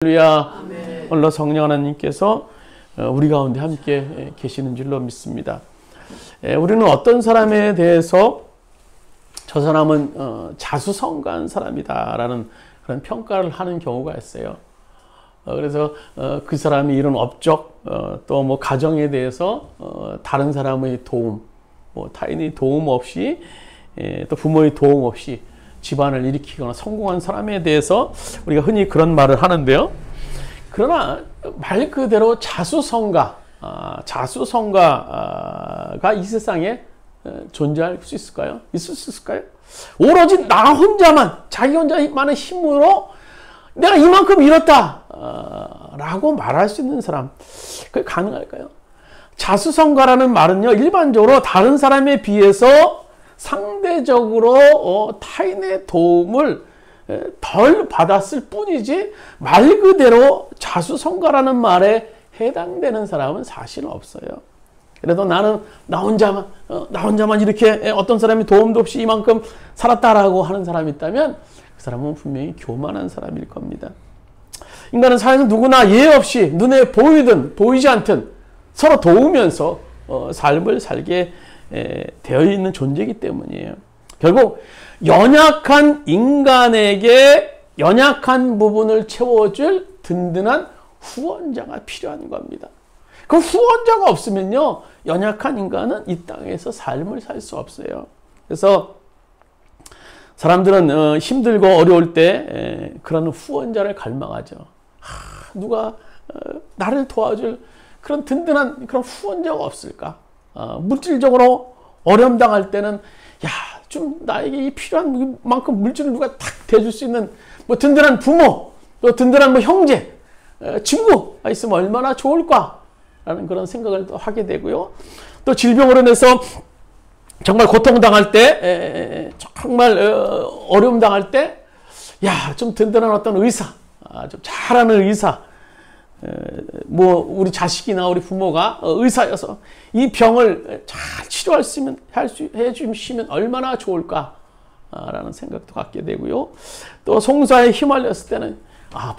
할렐루야. 오늘 성령 하나님께서 우리 가운데 함께 계시는 줄로 믿습니다. 우리는 어떤 사람에 대해서 저 사람은 자수성가한 사람이다 라는 그런 평가를 하는 경우가 있어요. 그래서 그 사람이 이룬 업적 또 뭐 가정에 대해서 다른 사람의 도움, 뭐 타인의 도움 없이 또 부모의 도움 없이 집안을 일으키거나 성공한 사람에 대해서 우리가 흔히 그런 말을 하는데요. 그러나 말 그대로 자수성가가 이 세상에 존재할 수 있을까요? 있을 수 있을까요? 오로지 나 혼자만, 자기 혼자만의 힘으로 내가 이만큼 이뤘다 라고 말할 수 있는 사람, 그게 가능할까요? 자수성가라는 말은요, 일반적으로 다른 사람에 비해서 상대적으로 타인의 도움을 덜 받았을 뿐이지 말 그대로 자수성가라는 말에 해당되는 사람은 사실 없어요. 그래도 나는 나 혼자만 이렇게 어떤 사람이 도움도 없이 이만큼 살았다라고 하는 사람이 있다면 그 사람은 분명히 교만한 사람일 겁니다. 인간은 사회에서 누구나 예외 없이 눈에 보이든 보이지 않든 서로 도우면서 삶을 살게 되어 있는 존재이기 때문이에요. 결국 연약한 인간에게 연약한 부분을 채워줄 든든한 후원자가 필요한 겁니다. 그 후원자가 없으면요, 연약한 인간은 이 땅에서 삶을 살 수 없어요. 그래서 사람들은 힘들고 어려울 때 그런 후원자를 갈망하죠. 누가 나를 도와줄 그런 든든한 그런 후원자가 없을까? 물질적으로 어려움 당할 때는 야, 좀 나에게 이 필요한 만큼 물질을 누가 탁 대줄 수 있는 뭐 든든한 부모, 또 든든한 뭐 형제, 친구가 있으면 얼마나 좋을까라는 그런 생각을 또 하게 되고요. 또 질병으로 인해서 정말 고통당할 때, 정말 어려움 당할 때, 야, 좀 든든한 어떤 의사, 좀 잘하는 의사, 뭐 우리 자식이나 우리 부모가 의사여서 이 병을 잘 치료할 수 있으면 해주시면 얼마나 좋을까라는 생각도 갖게 되고요. 또 송사에 휘말렸을 때는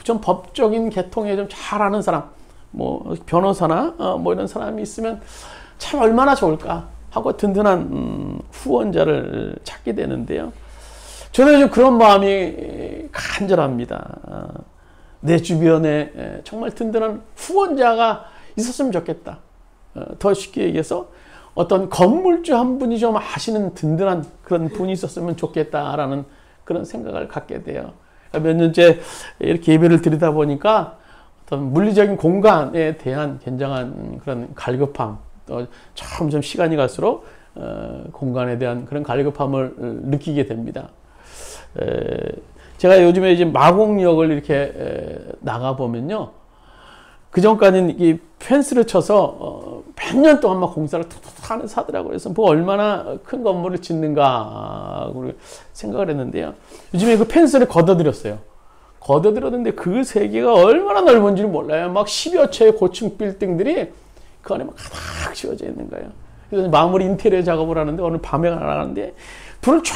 좀 법적인 계통에 좀 잘하는 사람, 뭐 변호사나 뭐 이런 사람이 있으면 참 얼마나 좋을까 하고 든든한 후원자를 찾게 되는데요. 저는 요즘 그런 마음이 간절합니다. 내 주변에 정말 든든한 후원자가 있었으면 좋겠다. 더 쉽게 얘기해서 어떤 건물주 한 분이 좀 아시는 든든한 그런 분이 있었으면 좋겠다라는 그런 생각을 갖게 돼요. 몇 년째 이렇게 예배를 드리다 보니까 어떤 물리적인 공간에 대한 굉장한 그런 갈급함, 또 점점 시간이 갈수록 공간에 대한 그런 갈급함을 느끼게 됩니다. 제가 요즘에 이제 마곡역을 이렇게 나가보면요. 그 전까지는 이 펜스를 쳐서 몇 년 동안 막 공사를 툭툭 하더라고요. 그래서 뭐 얼마나 큰 건물을 짓는가 생각을 했는데요. 요즘에 그 펜스를 걷어들였어요. 걷어들였는데 그 세계가 얼마나 넓은지 몰라요. 막 10여 채의 고층 빌딩들이 그 안에 막 가득 지어져 있는 거예요. 그래서 마무리 인테리어 작업을 하는데 오늘 밤에 나가는데 불을 쫙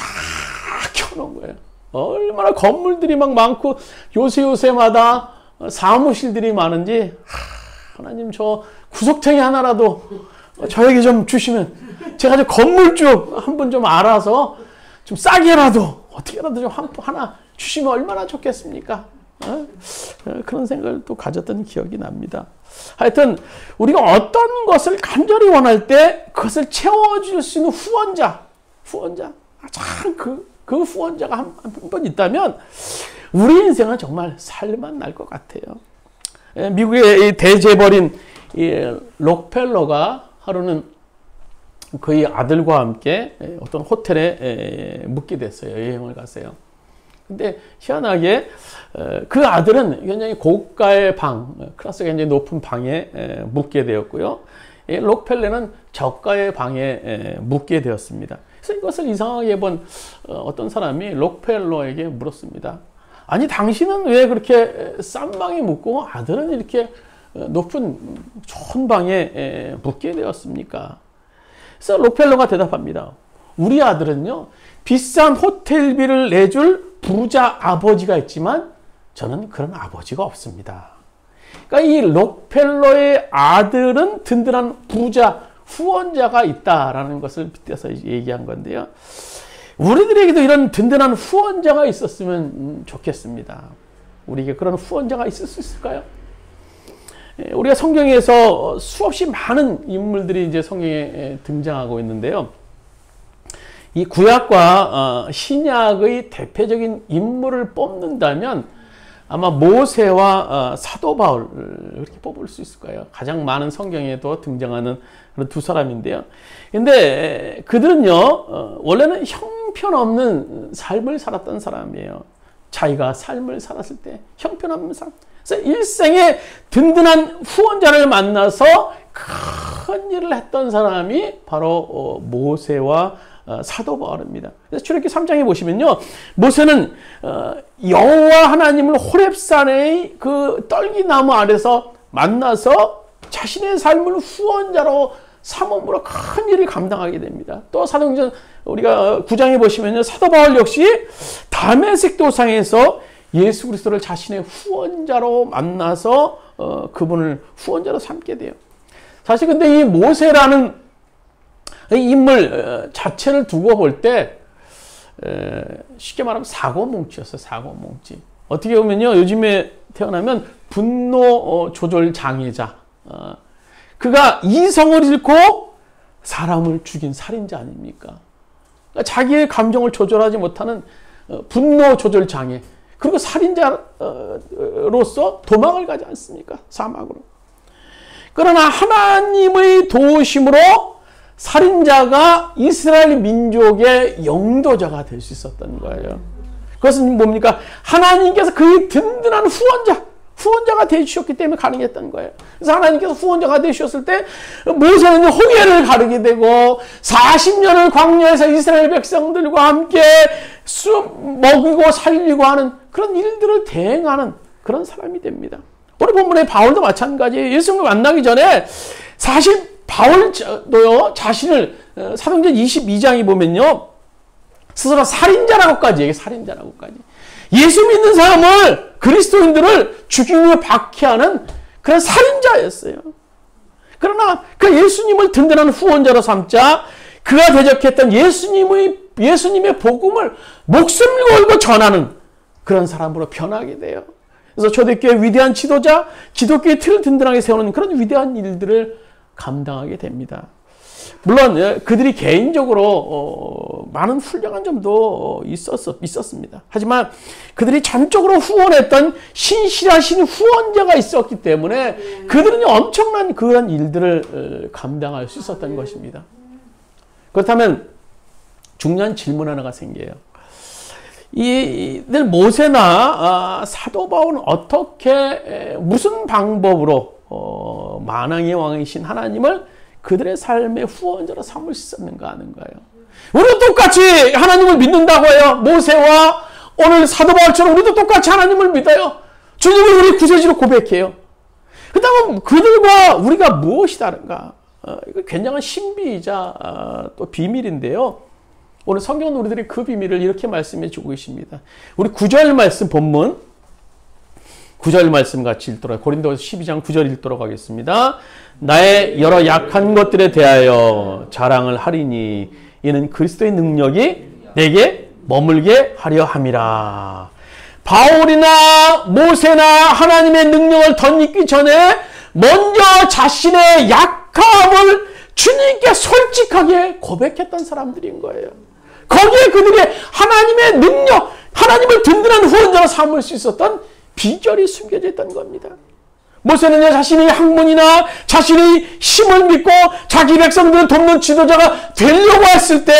켜놓은 거예요. 얼마나 건물들이 막 많고 요새마다 사무실들이 많은지 하나님 저 구석탱이 하나라도 저에게 좀 주시면 제가 저 건물주 한 분 좀 알아서 좀 싸게라도 어떻게라도 좀 하나 주시면 얼마나 좋겠습니까? 그런 생각을 또 가졌던 기억이 납니다. 하여튼 우리가 어떤 것을 간절히 원할 때 그것을 채워줄 수 있는 후원자 참 그 후원자가 한 번 있다면 우리 인생은 정말 살만날 것 같아요. 미국의 대재벌인 록펠러가 하루는 그의 아들과 함께 어떤 호텔에 묵게 됐어요. 여행을 갔어요. 근데 희한하게 그 아들은 굉장히 고가의 방, 클래스가 굉장히 높은 방에 묵게 되었고요. 록펠러는 저가의 방에 묵게 되었습니다. 그래서 이것을 이상하게 본 어떤 사람이 록펠러에게 물었습니다. 아니 당신은 왜 그렇게 싼 방에 묵고 아들은 이렇게 높은 좋은 방에 묵게 되었습니까? 그래서 록펠러가 대답합니다. 우리 아들은요 비싼 호텔비를 내줄 부자 아버지가 있지만 저는 그런 아버지가 없습니다. 그러니까 이 록펠러의 아들은 든든한 부자, 후원자가 있다라는 것을 빗대서 얘기한 건데요. 우리들에게도 이런 든든한 후원자가 있었으면 좋겠습니다. 우리에게 그런 후원자가 있을 수 있을까요? 우리가 성경에서 수없이 많은 인물들이 이제 성경에 등장하고 있는데요. 이 구약과 신약의 대표적인 인물을 뽑는다면 아마 모세와 사도 바울을 이렇게 뽑을 수 있을 거예요. 가장 많은 성경에도 등장하는 그런 두 사람인데요. 근데 그들은요, 원래는 형편없는 삶을 살았던 사람이에요. 자기가 삶을 살았을 때 형편없는 삶. 그래서 일생에 든든한 후원자를 만나서 큰 일을 했던 사람이 바로 모세와 사도 바울입니다. 그래서 출애굽기 3장에 보시면요, 모세는 여호와 하나님을 호렙산의 그 떨기나무 아래서 만나서 자신의 삶을 후원자로 삼음으로 큰 일을 감당하게 됩니다. 또 사도행전 우리가 9장에 보시면요, 사도 바울 역시 다메섹 도상에서 예수 그리스도를 자신의 후원자로 만나서 그분을 후원자로 삼게 돼요. 사실 근데 이 모세라는 인물 자체를 두고 볼 때 쉽게 말하면 사고뭉치였어요. 사고뭉치. 어떻게 보면요, 요즘에 태어나면 분노 조절 장애자. 그가 이성을 잃고 사람을 죽인 살인자 아닙니까? 그러니까 자기의 감정을 조절하지 못하는 분노 조절 장애. 그리고 살인자로서 도망을 가지 않습니까? 사막으로. 그러나 하나님의 도우심으로 살인자가 이스라엘 민족의 영도자가 될 수 있었던 거예요. 그것은 뭡니까? 하나님께서 그의 든든한 후원자가 되주셨기 때문에 가능했던 거예요. 그래서 하나님께서 후원자가 되주셨을 때 모세는 홍해를 가르게 되고 40년을 광야에서 이스라엘 백성들과 함께 먹이고 살리고 하는 그런 일들을 대행하는 그런 사람이 됩니다. 오늘 본문의 바울도 마찬가지예요. 예수님을 만나기 전에 사실 바울도요, 자신을 사도행전 22장에 보면요, 스스로 살인자라고까지 얘기해요. 살인자라고까지. 예수 믿는 사람을, 그리스도인들을 죽이며 박해하는 그런 살인자였어요. 그러나 그 예수님을 든든한 후원자로 삼자 그가 대적했던 예수님의 복음을 목숨을 걸고 전하는 그런 사람으로 변하게 돼요. 그래서 초대교회 위대한 지도자, 기독교의 틀을 든든하게 세우는 그런 위대한 일들을 감당하게 됩니다. 물론 그들이 개인적으로 많은 훌륭한 점도 있었습니다. 하지만 그들이 전적으로 후원했던 신실하신 후원자가 있었기 때문에 그들은 엄청난 그런 일들을 감당할 수 있었던 것입니다. 그렇다면 중요한 질문 하나가 생겨요. 이들 모세나 사도 바울은 어떻게 무슨 방법으로 만왕의 왕이신 하나님을 그들의 삶의 후원자로 삼을 수 있었는가 하는 거예요. 우리도 똑같이 하나님을 믿는다고 해요. 모세와 오늘 사도 바울처럼 우리도 똑같이 하나님을 믿어요. 주님을 우리 구세주로 고백해요. 그렇다면 그들과 우리가 무엇이 다른가? 이거 굉장한 신비이자 또 비밀인데요. 오늘 성경은 우리들이 그 비밀을 이렇게 말씀해 주고 계십니다. 우리 9절 말씀 본문 9절 말씀 같이 읽도록 고린도서 12장 9절 읽도록 하겠습니다. 나의 여러 약한 것들에 대하여 자랑을 하리니 이는 그리스도의 능력이 내게 머물게 하려 함이라. 바울이나 모세나 하나님의 능력을 덧입기 전에 먼저 자신의 약함을 주님께 솔직하게 고백했던 사람들인 거예요. 거기에 그들이 하나님의 능력, 하나님을 든든한 후원자로 삼을 수 있었던 비결이 숨겨져 있던 겁니다. 모세는요, 자신의 학문이나 자신의 힘을 믿고 자기 백성들을 돕는 지도자가 되려고 했을 때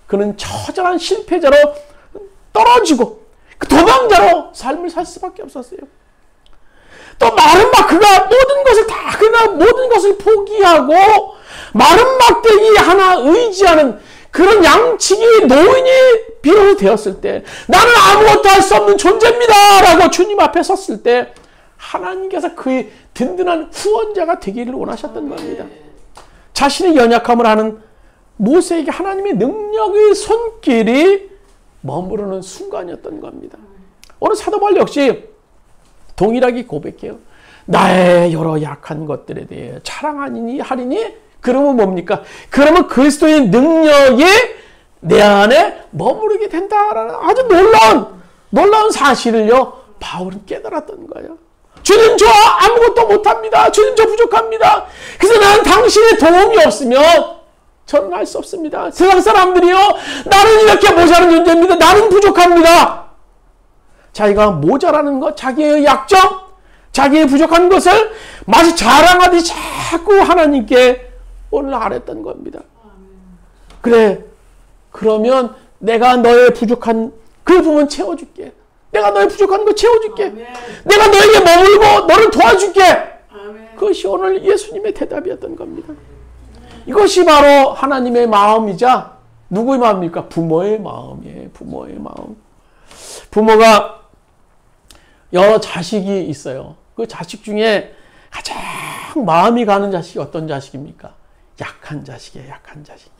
그는 처절한 실패자로 떨어지고 도망자로 삶을 살 수밖에 없었어요. 또 마른 그가 모든 것을 포기하고 마른 막대기 하나 의지하는 그런 양치기 노인이 비로소 되었을 때 나는 아무것도 할 수 없는 존재입니다 라고 주님 앞에 섰을 때 하나님께서 그의 든든한 후원자가 되기를 원하셨던 겁니다. 자신의 연약함을 아는 모세에게 하나님의 능력의 손길이 머무르는 순간이었던 겁니다. 오늘 사도 바울 역시 동일하게 고백해요. 나의 여러 약한 것들에 대해 자랑하니 하리니 그러면 뭡니까? 그러면 그리스도의 능력이 내 안에 머무르게 된다라는 아주 놀라운 사실을요 바울은 깨달았던 거예요. 주님 저 아무것도 못합니다. 주님 저 부족합니다. 그래서 나는 당신의 도움이 없으면 저는 할 수 없습니다. 세상 사람들이요 나는 이렇게 모자란 존재입니다. 나는 부족합니다. 자기가 모자라는 것, 자기의 약점, 자기의 부족한 것을 마치 자랑하듯이 자꾸 하나님께 오늘 아랬던 겁니다. 그래, 그러면 내가 너의 부족한 그 부분 채워줄게. 내가 너의 부족한 거 채워줄게. 아멘. 내가 너에게 머물고 너를 도와줄게. 아멘. 그것이 오늘 예수님의 대답이었던 겁니다. 이것이 바로 하나님의 마음이자 누구의 마음입니까? 부모의 마음이에요. 부모의 마음. 부모가 여러 자식이 있어요. 그 자식 중에 가장 마음이 가는 자식이 어떤 자식입니까? 약한 자식이에요. 약한 자식.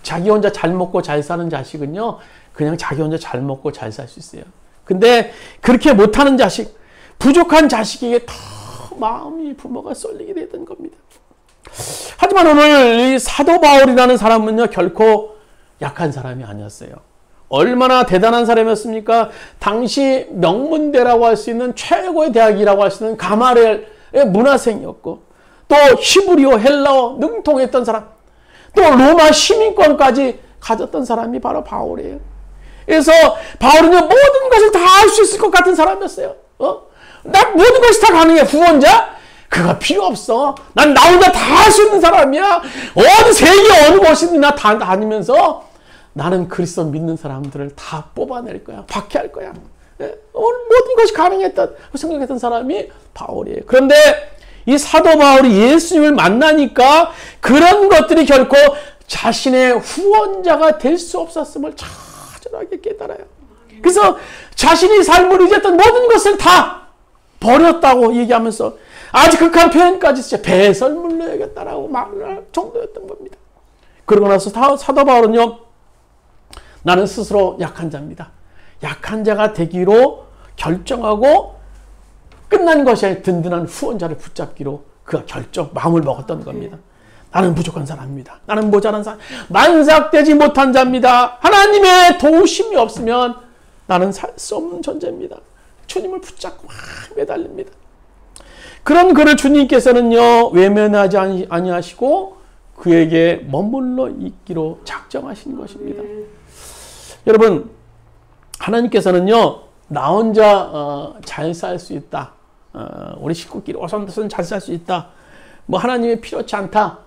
자기 혼자 잘 먹고 잘 사는 자식은요, 그냥 자기 혼자 잘 먹고 잘 살 수 있어요. 근데 그렇게 못하는 자식, 부족한 자식에게 더 마음이 부모가 쏠리게 되던 겁니다. 하지만 오늘 이 사도 바울이라는 사람은요, 결코 약한 사람이 아니었어요. 얼마나 대단한 사람이었습니까? 당시 명문대라고 할 수 있는 최고의 대학이라고 할 수 있는 가마렐의 문화생이었고, 또 히브리어, 헬라어 능통했던 사람, 또 로마 시민권까지 가졌던 사람이 바로 바울이에요. 그래서 바울은요, 모든 것을 다 할 수 있을 것 같은 사람이었어요. 나 모든 것이 다 가능해. 후원자? 그거 필요 없어. 난 나 혼자 다 할 수 있는 사람이야. 어느 세계 어느 곳이든 나 다 다니면서 나는 그리스도 믿는 사람들을 다 뽑아낼 거야. 박해할 거야. 모든 것이 가능했던 생각했던 사람이 바울이에요. 그런데 이 사도 바울이 예수님을 만나니까 그런 것들이 결코 자신의 후원자가 될 수 없었음을 처절하게 깨달아요. 그래서 자신이 삶을 의지했던 모든 것을 다 버렸다고 얘기하면서 아주 극한 표현까지 진짜 배설물 내야겠다라고 말할 정도였던 겁니다. 그러고 나서 사도 바울은요, 나는 스스로 약한 자입니다. 약한 자가 되기로 결정하고 끝난 것이 아니라 든든한 후원자를 붙잡기로 그가 마음을 먹었던 겁니다. 나는 부족한 사람입니다. 나는 모자란 사람, 만삭되지 못한 자입니다. 하나님의 도우심이 없으면 나는 살 수 없는 존재입니다. 주님을 붙잡고 막 매달립니다. 그런 그를 주님께서는요, 외면하지 아니하시고 그에게 머물러 있기로 작정하신 것입니다. 여러분, 하나님께서는요, 나 혼자 잘 살 수 있다. 우리 식구끼리 오손도손 잘 살 수 있다. 뭐 하나님이 필요치 않다.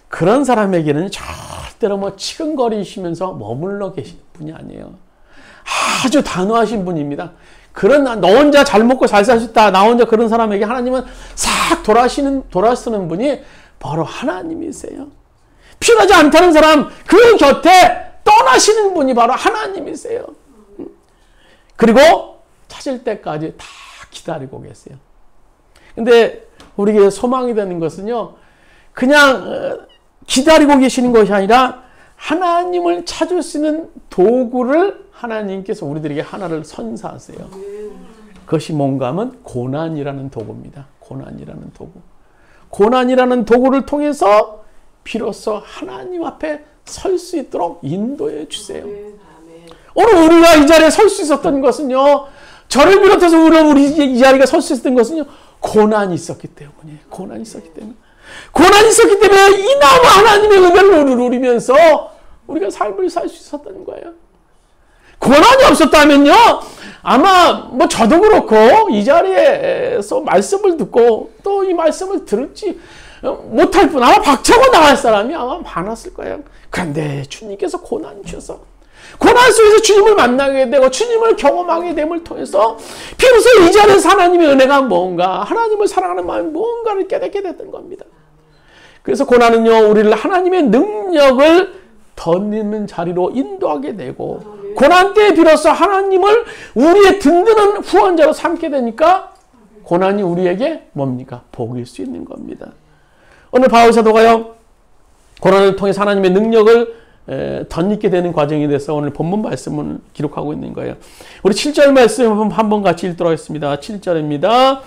그런 사람에게는 절대로 치근거리시면서 머물러 계신 분이 아니에요. 아주 단호하신 분입니다. 너 혼자 잘 먹고 잘 살 수 있다. 나 혼자 그런 사람에게 하나님은 싹 돌아서는 분이 바로 하나님이세요. 필요하지 않다는 사람, 그 곁에 떠나시는 분이 바로 하나님이세요. 그리고 찾을 때까지 다 기다리고 계세요. 근데 우리에게 소망이 되는 것은요, 그냥 기다리고 계시는 것이 아니라 하나님을 찾을 수 있는 도구를 하나님께서 우리들에게 하나를 선사하세요. 그것이 뭔가 하면 고난이라는 도구입니다. 고난이라는 도구. 고난이라는 도구를 통해서 비로소 하나님 앞에 설 수 있도록 인도해 주세요. 오늘 우리가 이 자리에 설 수 있었던 것은요, 저를 비롯해서 우리 이 자리가 설 수 있었던 것은요, 고난이 있었기 때문이에요. 고난이 있었기 때문에. 고난이 있었기 때문에 이나마 하나님의 은혜를 누리면서 우리가 삶을 살 수 있었던 거예요. 고난이 없었다면요, 아마 저도 그렇고 이 자리에서 말씀을 듣고 또 이 말씀을 들을지 못할 뿐, 아마 박차고 나갈 사람이 아마 많았을 거예요. 그런데 주님께서 고난 주셔서, 고난 속에서 주님을 만나게 되고 주님을 경험하게 됨을 통해서 비로소 이 자리에서 하나님의 은혜가 뭔가, 하나님을 사랑하는 마음이 뭔가를 깨닫게 됐던 겁니다. 그래서 고난은요, 우리를 하나님의 능력을 덧입는 자리로 인도하게 되고, 고난 때에 비로소 하나님을 우리의 든든한 후원자로 삼게 되니까 고난이 우리에게 뭡니까? 복일 수 있는 겁니다. 오늘 바울 사도가요, 고난을 통해서 하나님의 능력을 덧입게 되는 과정에 대해서 오늘 본문 말씀을 기록하고 있는 거예요. 우리 7절 말씀 한번 같이 읽도록 하겠습니다. 7절입니다.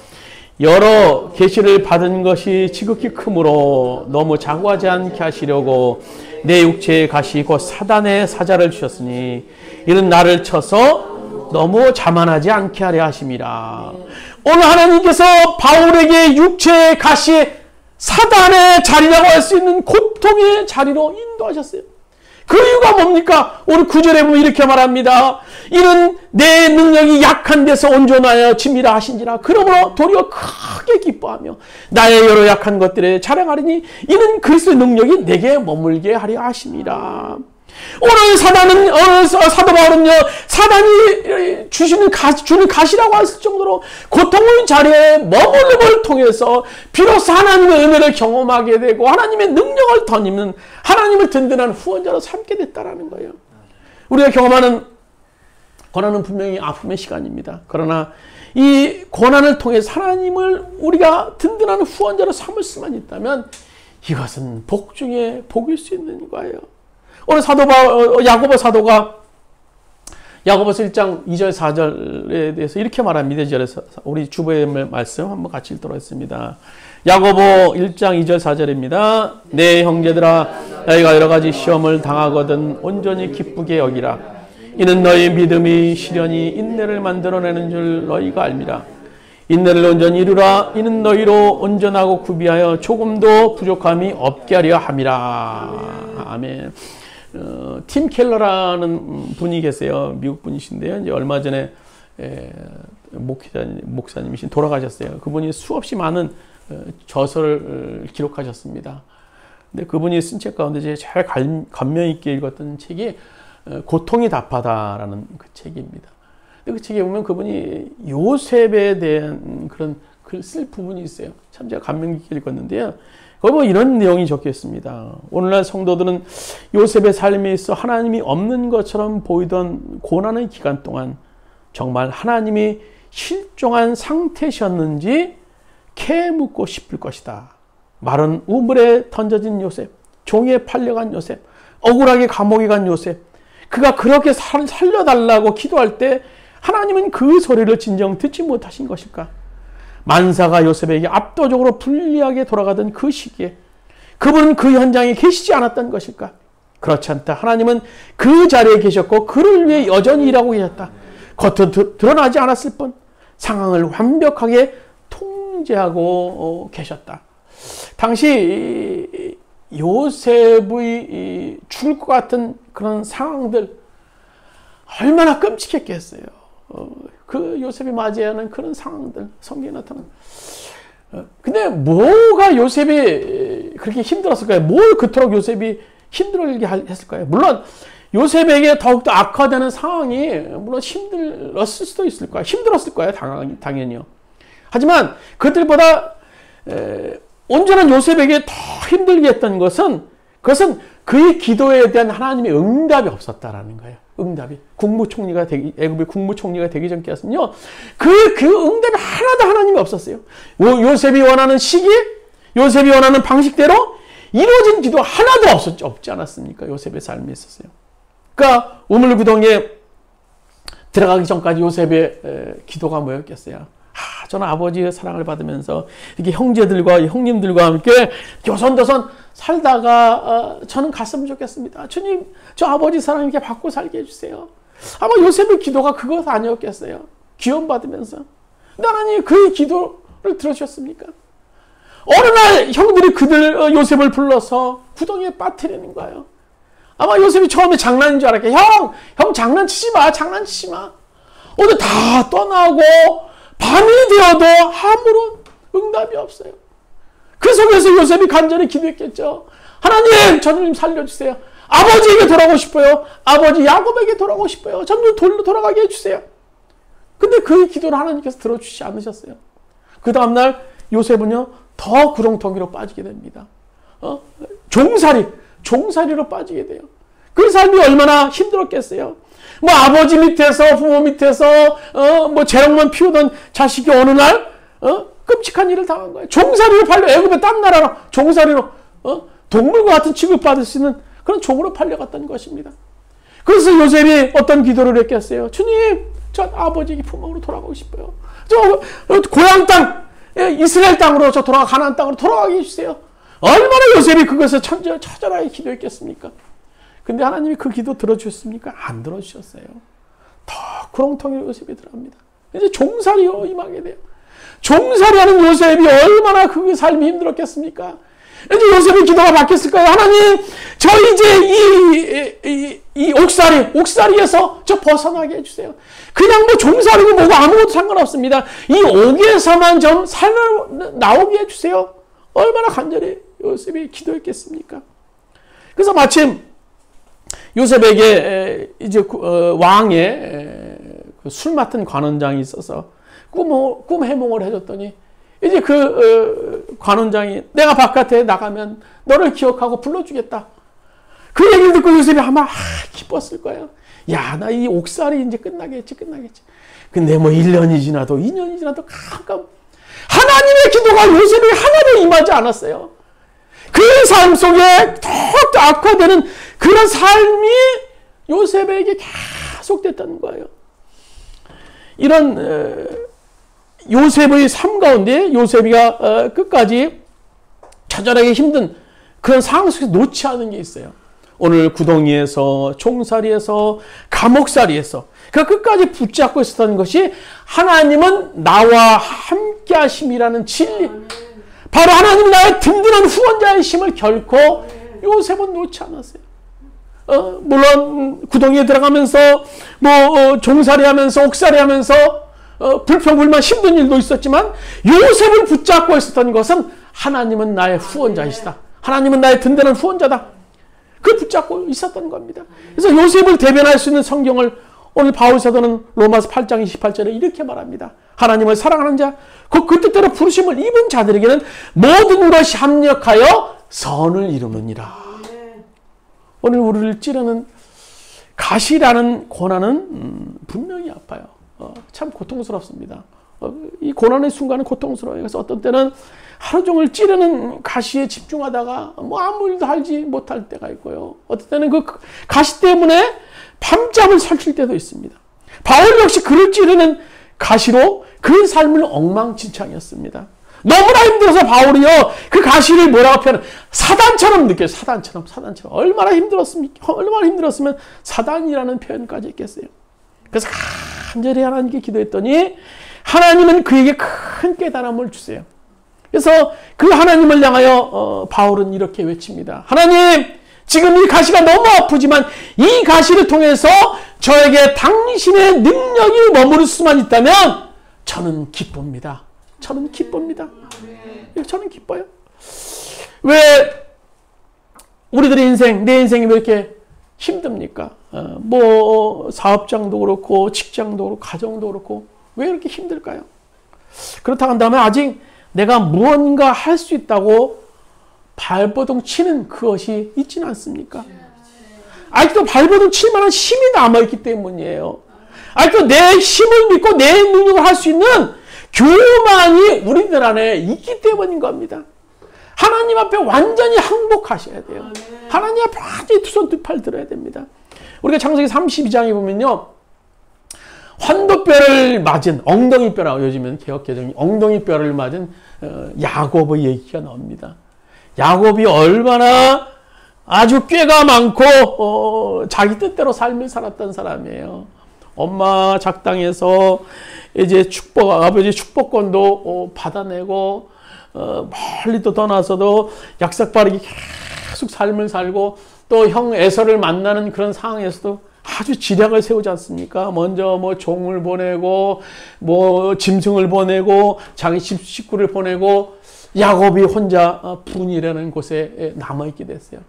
여러 계시를 받은 것이 지극히 크므로 너무 자고하지 않게 하시려고 내 육체의 가시 곧 사단의 사자를 주셨으니 이는 나를 쳐서 너무 자만하지 않게 하려 하심이라. 오늘 하나님께서 바울에게 육체의 가시 사단의 자리라고 할 수 있는 고통의 자리로 인도하셨어요. 그 이유가 뭡니까? 오늘 9절에 보면 이렇게 말합니다. 이는 내 능력이 약한 데서 온전하여 짐이라 하신지라. 그러므로 도리어 크게 기뻐하며 나의 여러 약한 것들에 자랑하리니 이는 그리스도의 능력이 내게 머물게 하려 하심이라. 오늘 사도 바울은요, 사단이 주는 가시라고 할 정도로 고통의 자리에 머물림을 통해서 비로소 하나님의 은혜를 경험하게 되고 하나님의 능력을 덧입는 하나님을 든든한 후원자로 삼게 됐다라는 거예요. 우리가 경험하는 고난은 분명히 아픔의 시간입니다. 그러나 이 고난을 통해서 하나님을 우리가 든든한 후원자로 삼을 수만 있다면 이것은 복 중에 복일 수 있는 거예요. 오늘 야고보 사도가 야고보서 1장 2절 4절에 대해서 이렇게 말합니다. 2절에서 우리 주보의 말씀 한번 같이 읽도록 하겠습니다. 야고보 1장 2절 4절입니다. 내 형제들아 너희가 여러 가지 시험을 당하거든 온전히 기쁘게 여기라. 이는 너희 믿음이 시련이 인내를 만들어내는 줄 너희가 알미라. 인내를 온전히 이루라. 이는 너희로 온전하고 구비하여 조금도 부족함이 없게 하려 함이라. 아멘. 팀 켈러라는 분이 계세요. 미국 분이신데요. 이제 얼마 전에 목사님이신 돌아가셨어요. 그분이 수없이 많은 저서를 기록하셨습니다. 근데 그분이 쓴 책 가운데 제가 제일 감명 있게 읽었던 책이 고통이 답하다라는 그 책입니다. 근데 그 책에 보면 그분이 요셉에 대한 그런 글 쓸 부분이 있어요. 참 제가 감명 깊게 읽었는데요. 거기 뭐 이런 내용이 적혀 있습니다. 오늘날 성도들은 요셉의 삶에 있어 하나님이 없는 것처럼 보이던 고난의 기간 동안 정말 하나님이 실종한 상태셨는지 캐묻고 싶을 것이다. 마른 우물에 던져진 요셉, 종에 팔려간 요셉, 억울하게 감옥에 간 요셉, 그가 그렇게 살려달라고 기도할 때 하나님은 그 소리를 진정 듣지 못하신 것일까? 만사가 요셉에게 압도적으로 불리하게 돌아가던 그 시기에 그분은 그 현장에 계시지 않았던 것일까? 그렇지 않다. 하나님은 그 자리에 계셨고 그를 위해 여전히 일하고 계셨다. 겉으로 드러나지 않았을 뿐 상황을 완벽하게 통제하고 계셨다. 당시 요셉의 죽을 것 같은 그런 상황들 얼마나 끔찍했겠어요. 그 요셉이 맞이하는 그런 상황들 성경에 나타나는. 근데 뭐가 요셉이 그렇게 힘들었을까요? 뭘 그토록 요셉이 힘들게 했을까요? 물론 요셉에게 더욱더 악화되는 상황이 물론 힘들었을 수도 있을 거예요. 힘들었을 거예요. 당연히요. 하지만 그들보다 온전한 요셉에게 더 힘들게 했던 것은 그것은 그의 기도에 대한 하나님의 응답이 없었다라는 거예요. 응답이 애굽의 국무총리가 되기 전까지는요. 그 응답이 하나도 하나님이 없었어요. 요셉이 원하는 시기, 요셉이 원하는 방식대로 이루어진 기도 하나도 없지 않았습니까? 요셉의 삶에 있었어요. 그러니까 우물구덩이에 들어가기 전까지 요셉의 기도가 뭐였겠어요? 저는 아버지의 사랑을 받으면서 이렇게 형제들과 형님들과 함께 교선도선 살다가 저는 갔으면 좋겠습니다. 주님, 저 아버지 사랑 이렇게 받고 살게 해주세요. 아마 요셉의 기도가 그것 아니었겠어요? 기원받으면서. 하나님 그 기도를 들어주셨습니까? 어느 날 형들이 요셉을 불러서 구덩이에 빠뜨리는 거예요. 아마 요셉이 처음에 장난인 줄 알았겠어요. 형 장난치지 마. 오늘 다 떠나고 밤이 되어도 아무런 응답이 없어요. 그 속에서 요셉이 간절히 기도했겠죠. 하나님, 저를 좀 살려주세요. 아버지에게 돌아가고 싶어요. 아버지 야곱에게 돌아가고 싶어요. 저를 돌아가게 해주세요. 근데 그 기도를 하나님께서 들어주시지 않으셨어요. 그 다음날 요셉은요, 더 구렁텅이로 빠지게 됩니다. 종살이로 빠지게 돼요. 그 삶이 얼마나 힘들었겠어요. 뭐 아버지 밑에서 부모 밑에서 뭐 재롱만 피우던 자식이 어느 날 끔찍한 일을 당한 거예요. 종살이로 팔려 애굽의 딴 나라로 종살이로 동물과 같은 취급받을 수 있는 그런 종으로 팔려갔던 것입니다. 그래서 요셉이 어떤 기도를 했겠어요? 주님, 저 아버지 품목으로 돌아가고 싶어요. 저 고향 땅, 이스라엘 땅으로 저 가나안 땅으로 돌아가게 해주세요. 얼마나 요셉이 그것을 처절하게 기도했겠습니까? 근데 하나님이 그 기도 들어주셨습니까? 안 들어주셨어요. 더 구렁텅이로 요셉이 들어갑니다. 이제 종살이요 임하게 돼요. 종살이하는 요셉이 얼마나 그 삶이 힘들었겠습니까? 이제 요셉의 기도가 바뀌었을 거예요. 하나님, 저 이제 이 옥살이에서 저 벗어나게 해주세요. 그냥 뭐 종살이고 뭐고 아무것도 상관없습니다. 이 옥에서만 좀 나오게 해주세요. 얼마나 간절히 요셉이 기도했겠습니까? 그래서 마침 요셉에게 이제 왕의 술 맡은 관원장이 있어서 꿈 해몽을 해줬더니 이제 그 관원장이 내가 바깥에 나가면 너를 기억하고 불러주겠다. 그 얘기를 듣고 요셉이 아마 기뻤을 거예요. 야, 나 이 옥살이 이제 끝나겠지. 근데 뭐 1년이 지나도 2년이 지나도 가끔 하나님의 기도가 요셉에게 하나도 임하지 않았어요. 그 삶 속에 더욱더 악화되는 그런 삶이 요셉에게 계속됐다는 거예요. 이런 요셉의 삶 가운데 요셉이가 끝까지 처절하게 힘든 그런 상황 속에서 놓지 않은 게 있어요. 오늘 구덩이에서, 종살이에서, 감옥살이에서 그 끝까지 붙잡고 있었던 것이 하나님은 나와 함께 하심이라는 진리, 바로 하나님이 나의 든든한 후원자이심을 결코 요셉은 놓지 않았어요. 물론 구덩이에 들어가면서 종살이하면서 옥살이하면서 불평불만 힘든 일도 있었지만 요셉을 붙잡고 있었던 것은 하나님은 나의 후원자이시다. 하나님은 나의 든든한 후원자다. 그 붙잡고 있었던 겁니다. 그래서 요셉을 대변할 수 있는 성경을 오늘 바울 사도는 로마서 8장 28절에 이렇게 말합니다. 하나님을 사랑하는 자, 그 뜻대로 부르심을 입은 자들에게는 모든 것이 합력하여 선을 이루느니라. 오늘 우리를 찌르는 가시라는 고난은 분명히 아파요. 참 고통스럽습니다. 이 고난의 순간은 고통스러워요. 그래서 어떤 때는 하루 종일 찌르는 가시에 집중하다가 아무 일도 하지 못할 때가 있고요. 어떤 때는 그 가시 때문에 밤잠을 설칠 때도 있습니다. 바울 역시 그를 찌르는 가시로 그 삶을 엉망진창이었습니다. 너무나 힘들어서 바울이요, 그 가시를 뭐라고 표현해? 사단처럼 느껴요. 사단처럼. 얼마나 힘들었으면 사단이라는 표현까지 했겠어요. 그래서 간절히 하나님께 기도했더니 하나님은 그에게 큰 깨달음을 주세요. 그래서 그 하나님을 향하여 바울은 이렇게 외칩니다. 하나님, 지금 이 가시가 너무 아프지만 이 가시를 통해서 저에게 당신의 능력이 머무를 수만 있다면 저는 기쁩니다. 저는 기쁩니다. 저는 기뻐요. 왜 우리들의 인생, 내 인생이 왜 이렇게 힘듭니까? 사업장도 그렇고 직장도 그렇고 가정도 그렇고 왜 이렇게 힘들까요? 그렇다고 한다면 아직 내가 무언가 할 수 있다고 발버둥 치는 그것이 있지는 않습니까? 아직도 발버둥 칠 만한 힘이 남아있기 때문이에요. 아직도 내 힘을 믿고 내 능력을 할 수 있는 교만이 우리들 안에 있기 때문인 겁니다. 하나님 앞에 완전히 항복하셔야 돼요. 하나님 앞에 완전히 두 손 두 팔 들어야 됩니다. 우리가 창세기 32장에 보면요, 환도뼈를 맞은 엉덩이뼈라고 요즘은 개혁개정이 엉덩이뼈를 맞은 야곱의 얘기가 나옵니다. 야곱이 얼마나 아주 꾀가 많고 자기 뜻대로 삶을 살았던 사람이에요. 엄마 작당에서 이제 아버지 축복권도 받아내고 멀리도 떠나서도 약삭 빠르게 계속 삶을 살고 또 형 에서를 만나는 그런 상황에서도 아주 지략을 세우지 않습니까? 먼저 종을 보내고 짐승을 보내고 자기 식구를 보내고 야곱이 혼자 분이라는 곳에 남아있게 됐어요.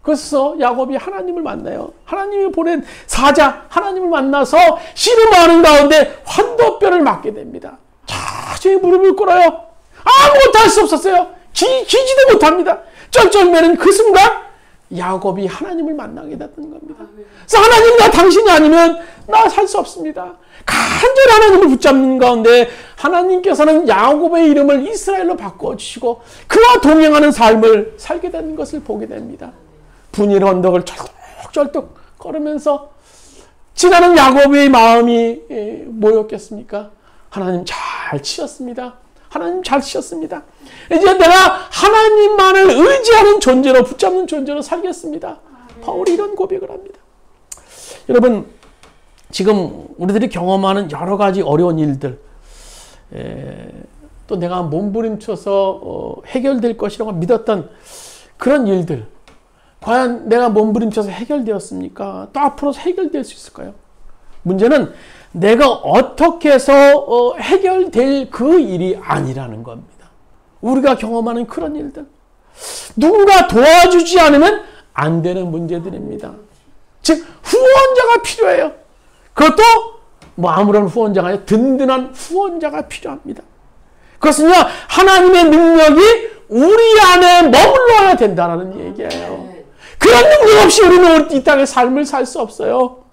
그래서 야곱이 하나님을 만나요. 하나님이 보낸 사자 하나님을 만나서 씨름하는 가운데 환도뼈를 맞게 됩니다. 자주의 무릎을 꿇어요. 아무것도 할 수 없었어요. 기지도 못합니다. 쩔쩔매는 그 순간 야곱이 하나님을 만나게 됐던 겁니다. 그래서 하나님, 나 당신이 아니면 나 살 수 없습니다. 간절히 하나님을 붙잡는 가운데 하나님께서는 야곱의 이름을 이스라엘로 바꿔주시고 그와 동행하는 삶을 살게 되는 것을 보게 됩니다. 분일 언덕을 쩔뚝쩔뚝 걸으면서 지나는 야곱의 마음이 뭐였겠습니까? 하나님 잘 치셨습니다. 하나님 잘 치셨습니다. 이제 내가 하나님만을 의지하는 존재로, 붙잡는 존재로 살겠습니다. 바울이 이런 고백을 합니다. 여러분, 지금 우리들이 경험하는 여러 가지 어려운 일들, 또 내가 몸부림쳐서 해결될 것이라고 믿었던 그런 일들, 과연 내가 몸부림쳐서 해결되었습니까? 또 앞으로 해결될 수 있을까요? 문제는 내가 어떻게 해서 해결될 그 일이 아니라는 겁니다. 우리가 경험하는 그런 일들, 누군가 도와주지 않으면 안 되는 문제들입니다. 즉 후원자가 필요해요. 그것도 뭐 아무런 후원자가 아니라 든든한 후원자가 필요합니다. 그것은요, 하나님의 능력이 우리 안에 머물러야 된다는 얘기예요. 그런 능력 없이 우리는 이 땅의 삶을 살 수 없어요.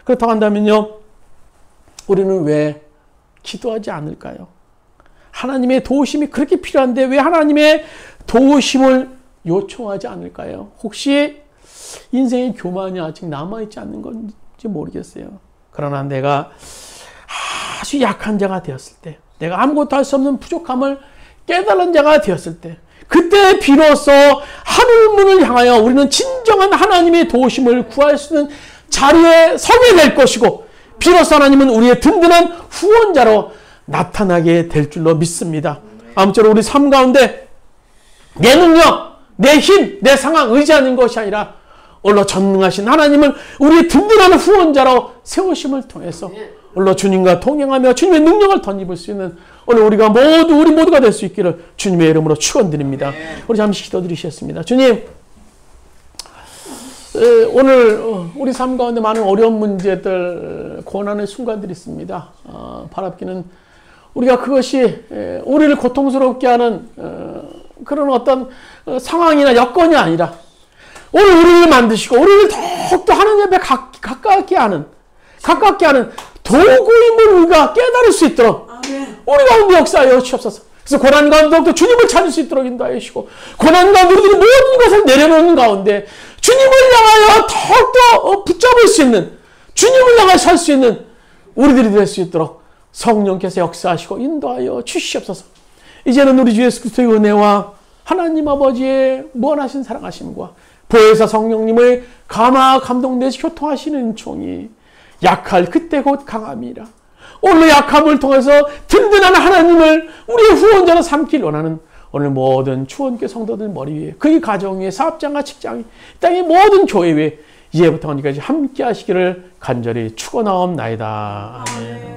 그렇다고 한다면요, 우리는 왜 기도하지 않을까요? 하나님의 도우심이 그렇게 필요한데 왜 하나님의 도우심을 요청하지 않을까요? 혹시 인생의 교만이 아직 남아있지 않는 건지 모르겠어요. 그러나 내가 아주 약한 자가 되었을 때, 내가 아무것도 할 수 없는 부족함을 깨달은 자가 되었을 때, 그때 비로소 하늘문을 향하여 우리는 진정한 하나님의 도우심을 구할 수 있는 자리에 서게 될 것이고, 비로소 하나님은 우리의 든든한 후원자로 나타나게 될 줄로 믿습니다. 아무쪼록 우리 삶 가운데 내 능력, 내 힘, 내 상황 의지하는 것이 아니라 올로 전능하신 하나님을 우리의 든든한 후원자로 세우심을 통해서 올로 주님과 동행하며 주님의 능력을 덧입을 수 있는 오늘 우리 모두가 될 수 있기를 주님의 이름으로 축원드립니다. 우리 잠시 기도드리겠습니다. 주님, 오늘 우리 삶 가운데 많은 어려운 문제들, 고난의 순간들이 있습니다. 바랍기는 우리가 그것이 우리를 고통스럽게 하는 그런 어떤 상황이나 여건이 아니라 오늘 우리를 만드시고 우리를 더욱더 하나님 앞에 가깝게 하는 도구임을 우리가 깨달을 수 있도록 우리 가운데 역사하여 주옵소서. 그래서 고난 가운데 주님을 찾을 수 있도록 인도하여 주시고, 고난 가운데 우리들이 모든 것을 내려놓는 가운데 주님을 향하여 더욱더 붙잡을 수 있는, 주님을 향하여 살 수 있는 우리들이 될 수 있도록 성령께서 역사하시고 인도하여 주시옵소서. 이제는 우리 주 예수 그리스도의 은혜와 하나님 아버지의 무한하신 사랑하심과 보혜사 성령님의 감동내시 교통하시는 종이 약할 그때 곧 강함이라. 오늘 약함을 통해서 든든한 하나님을 우리의 후원자로 삼길 원하는 오늘 모든 추원교회 성도들 머리 위에, 그의 가정 위에, 사업장과 직장, 땅의 모든 교회 위에 이제부터 언제까지 함께 하시기를 간절히 축원하옵나이다. 아멘.